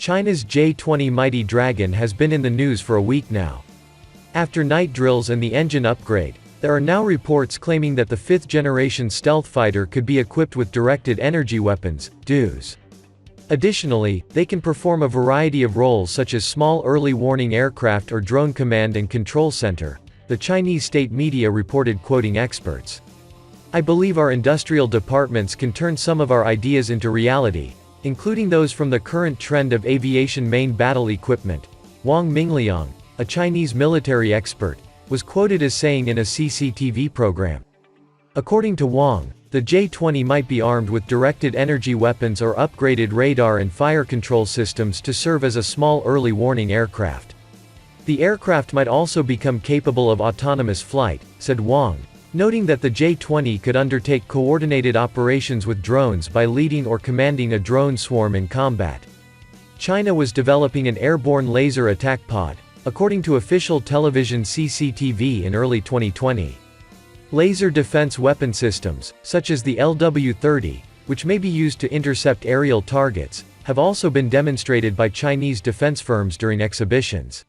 China's J-20 Mighty Dragon has been in the news for a week now. After night drills and the engine upgrade, there are now reports claiming that the fifth-generation stealth fighter could be equipped with directed energy weapons, DEWs. Additionally, they can perform a variety of roles such as small early warning aircraft or drone command and control center, the Chinese state media reported, quoting experts. "I believe our industrial departments can turn some of our ideas into reality, including those from the current trend of aviation main battle equipment," Wang Mingliang, a Chinese military expert, was quoted as saying in a CCTV program. According to Wang, the J-20 might be armed with directed energy weapons or upgraded radar and fire control systems to serve as a small early warning aircraft. The aircraft might also become capable of autonomous flight, said Wang, noting that the J-20 could undertake coordinated operations with drones by leading or commanding a drone swarm in combat. China was developing an airborne laser attack pod, according to official television CCTV in early 2020. Laser defense weapon systems, such as the LW-30, which may be used to intercept aerial targets, have also been demonstrated by Chinese defense firms during exhibitions.